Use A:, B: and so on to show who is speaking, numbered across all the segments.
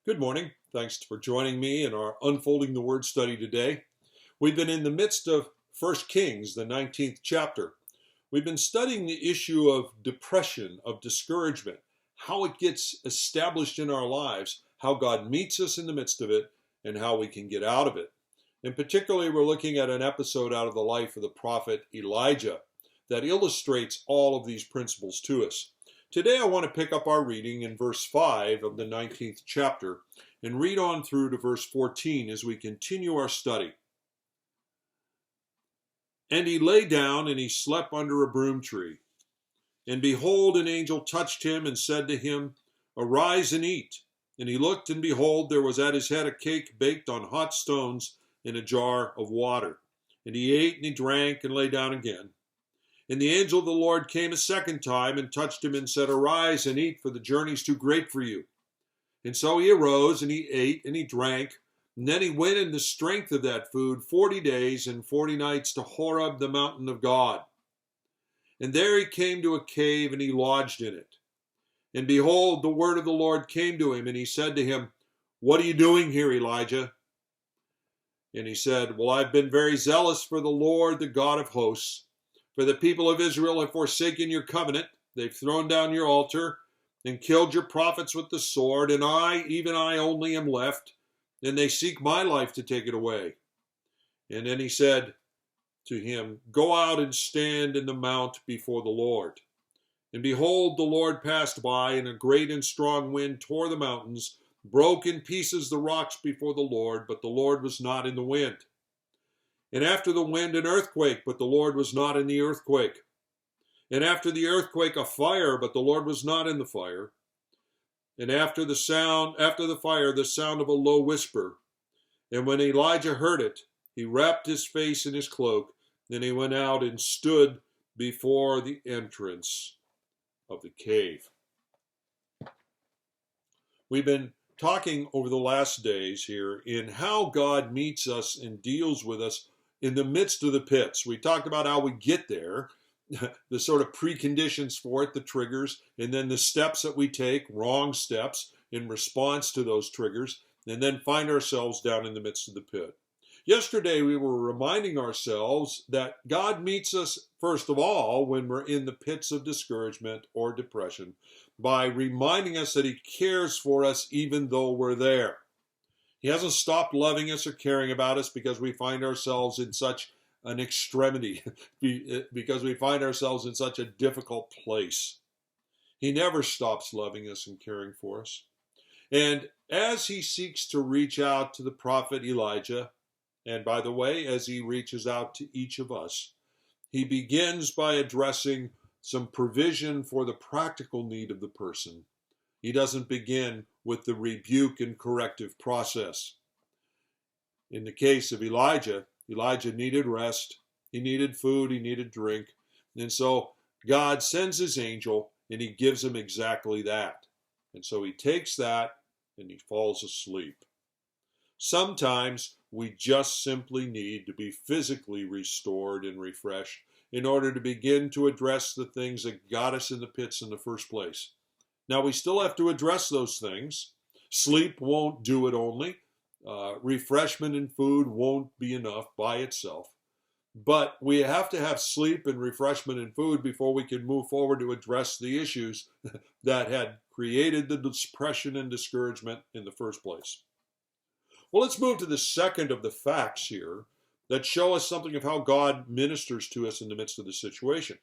A: Good morning. Thanks for joining me in our Unfolding the Word study today. We've been in the midst of 1 Kings, the 19th chapter. We've been studying the issue of depression, of discouragement, how it gets established in our lives, how God meets us in the midst of it, and how we can get out of it. And particularly, we're looking at an episode out of the life of the prophet Elijah that illustrates all of these principles to us. Today I want to pick up our reading in verse 5 of the 19th chapter and read on through to verse 14 as we continue our study. And he lay down and he slept under a broom tree. And behold, an angel touched him and said to him, Arise and eat. And he looked, and behold, there was at his head a cake baked on hot stones in a jar of water. And he ate and he drank and lay down again. And the angel of the Lord came a second time and touched him and said, Arise and eat, for the journey is too great for you. And so he arose and he ate and he drank. And then he went in the strength of that food 40 days and 40 nights to Horeb, the mountain of God. And there he came to a cave and he lodged in it. And behold, the word of the Lord came to him, and he said to him, What are you doing here, Elijah? And he said, Well, I've been very zealous for the Lord, the God of hosts. For the people of Israel have forsaken your covenant. They've thrown down your altar and killed your prophets with the sword. And I, even I only, am left. And they seek my life to take it away. And then he said to him, Go out and stand in the mount before the Lord. And behold, the Lord passed by, and a great and strong wind tore the mountains, broke in pieces the rocks before the Lord, but the Lord was not in the wind. And after the wind, an earthquake, but the Lord was not in the earthquake. And after the earthquake, a fire, but the Lord was not in the fire. And after the fire, the sound of a low whisper. And when Elijah heard it, he wrapped his face in his cloak. Then he went out and stood before the entrance of the cave. We've been talking over the last days here in how God meets us and deals with us in the midst of the pits. We talked about how we get there, the sort of preconditions for it, the triggers, and then the steps that we take, wrong steps, in response to those triggers, and then find ourselves down in the midst of the pit. Yesterday, we were reminding ourselves that God meets us, first of all, when we're in the pits of discouragement or depression, by reminding us that He cares for us even though we're there. He hasn't stopped loving us or caring about us because we find ourselves in such an extremity, because we find ourselves in such a difficult place. He never stops loving us and caring for us. And as He seeks to reach out to the prophet Elijah, and by the way, as He reaches out to each of us, He begins by addressing some provision for the practical need of the person. He doesn't begin with the rebuke and corrective process. In the case of Elijah, Elijah needed rest, he needed food, he needed drink, and so God sends His angel and He gives him exactly that. And so he takes that and he falls asleep. Sometimes we just simply need to be physically restored and refreshed in order to begin to address the things that got us in the pits in the first place. Now, we still have to address those things. Sleep won't do it only. Refreshment and food won't be enough by itself. But we have to have sleep and refreshment and food before we can move forward to address the issues that had created the depression and discouragement in the first place. Well, let's move to the second of the facts here that show us something of how God ministers to us in the midst of the situation.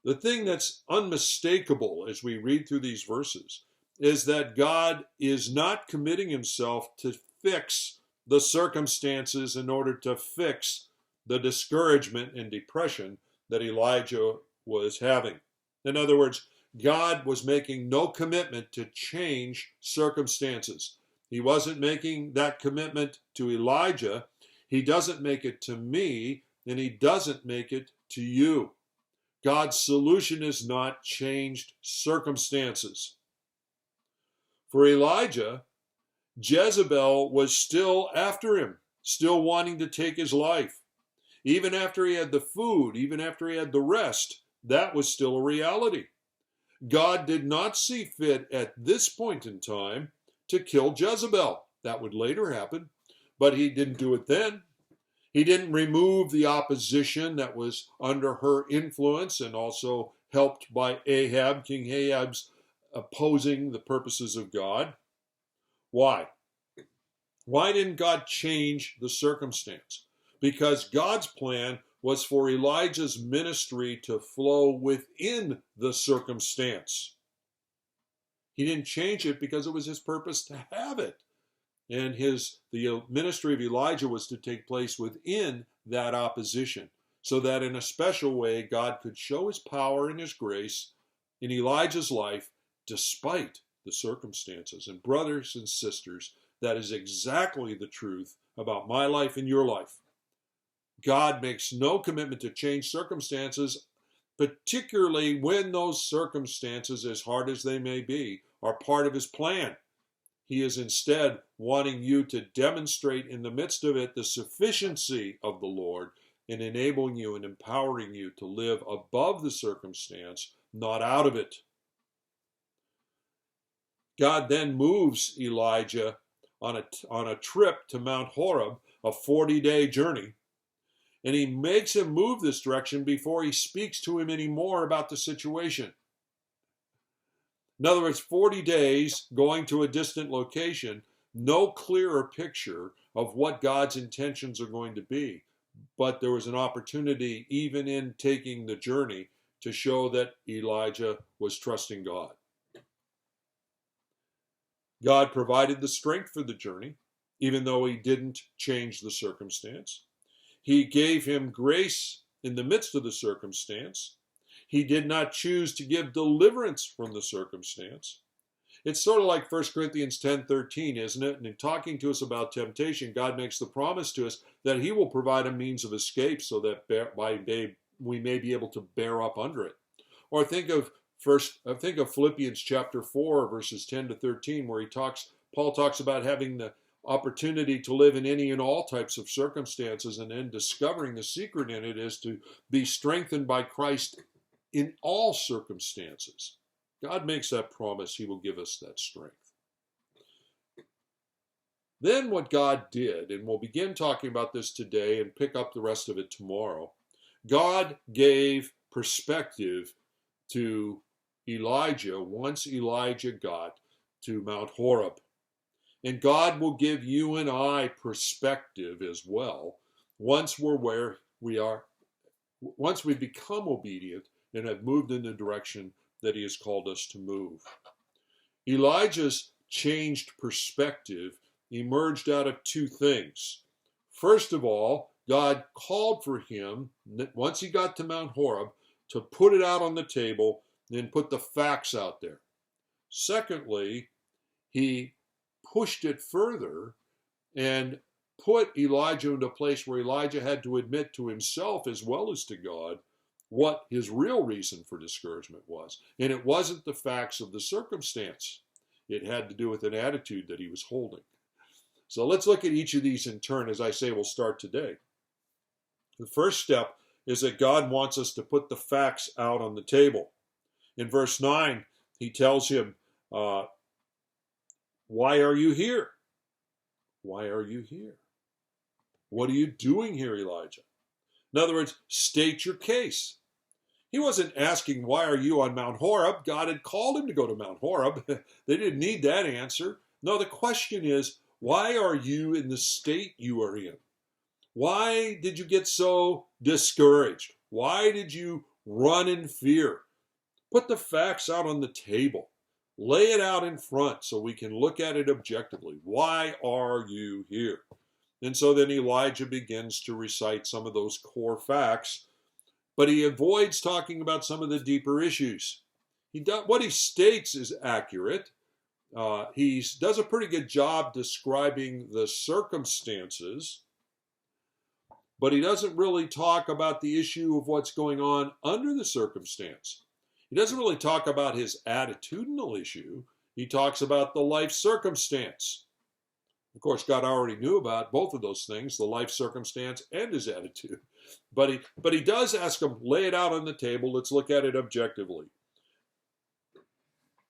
A: The thing that's unmistakable as we read through these verses is that God is not committing Himself to fix the circumstances in order to fix the discouragement and depression that Elijah was having. In other words, God was making no commitment to change circumstances. He wasn't making that commitment to Elijah. He doesn't make it to me, and He doesn't make it to you. God's solution is not changed circumstances. For Elijah, Jezebel was still after him, still wanting to take his life. Even after he had the food, even after he had the rest, that was still a reality. God did not see fit at this point in time to kill Jezebel. That would later happen, but he didn't do it then. He didn't remove the opposition that was under her influence and also helped by Ahab, King Ahab's opposing the purposes of God. Why? Why didn't God change the circumstance? Because God's plan was for Elijah's ministry to flow within the circumstance. He didn't change it because it was his purpose to have it. And the ministry of Elijah was to take place within that opposition, so that in a special way God could show his power and his grace in Elijah's life despite the circumstances. And brothers and sisters, that is exactly the truth about my life and your life. God makes no commitment to change circumstances, particularly when those circumstances, as hard as they may be, are part of his plan. He is instead wanting you to demonstrate in the midst of it the sufficiency of the Lord in enabling you and empowering you to live above the circumstance, not out of it. God then moves Elijah on a trip to Mount Horeb, a 40-day journey, and he makes him move this direction before he speaks to him anymore about the situation. In other words, 40 days going to a distant location, no clearer picture of what God's intentions are going to be. But there was an opportunity, even in taking the journey, to show that Elijah was trusting God. God provided the strength for the journey, even though he didn't change the circumstance. He gave him grace in the midst of the circumstance. He did not choose to give deliverance from the circumstance. It's sort of like 1 Corinthians 10:13, isn't it? And in talking to us about temptation, God makes the promise to us that he will provide a means of escape so that we may be able to bear up under it. Or think of Philippians chapter 4, verses 10 to 13, where Paul talks about having the opportunity to live in any and all types of circumstances, and then discovering the secret in it is to be strengthened by Christ in all circumstances. God makes that promise. He will give us that strength. Then what God did, and we'll begin talking about this today and pick up the rest of it tomorrow, God gave perspective to Elijah once Elijah got to Mount Horeb. And God will give you and I perspective as well once we're where we are, once we become obedient and have moved in the direction that he has called us to move. Elijah's changed perspective emerged out of two things. First of all, God called for him, once he got to Mount Horeb, to put it out on the table and put the facts out there. Secondly, he pushed it further and put Elijah into a place where Elijah had to admit to himself as well as to God what his real reason for discouragement was. And it wasn't the facts of the circumstance. It had to do with an attitude that he was holding. So let's look at each of these in turn. As I say, we'll start today. The first step is that God wants us to put the facts out on the table. In verse 9, he tells him, why are you here? Why are you here? What are you doing here, Elijah? In other words, state your case. He wasn't asking, why are you on Mount Horeb? God had called him to go to Mount Horeb. They didn't need that answer. No, the question is, why are you in the state you are in? Why did you get so discouraged? Why did you run in fear? Put the facts out on the table. Lay it out in front so we can look at it objectively. Why are you here? And so then Elijah begins to recite some of those core facts, but he avoids talking about some of the deeper issues. What he states is accurate. He does a pretty good job describing the circumstances, but he doesn't really talk about the issue of what's going on under the circumstance. He doesn't really talk about his attitudinal issue. He talks about the life circumstance. Of course, God already knew about both of those things, the life circumstance and his attitude. But he does ask him, lay it out on the table. Let's look at it objectively.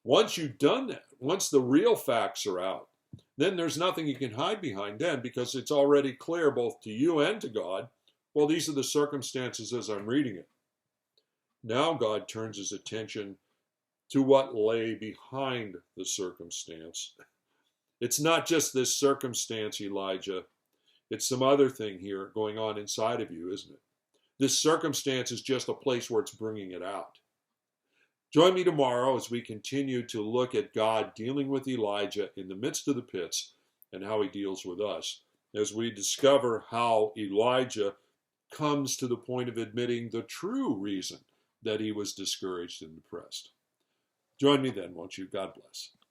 A: Once you've done that, once the real facts are out, then there's nothing you can hide behind then, because it's already clear both to you and to God. Well, these are the circumstances as I'm reading it. Now God turns his attention to what lay behind the circumstance. It's not just this circumstance, Elijah. It's some other thing here going on inside of you, isn't it? This circumstance is just a place where it's bringing it out. Join me tomorrow as we continue to look at God dealing with Elijah in the midst of the pits and how he deals with us, as we discover how Elijah comes to the point of admitting the true reason that he was discouraged and depressed. Join me then, won't you? God bless.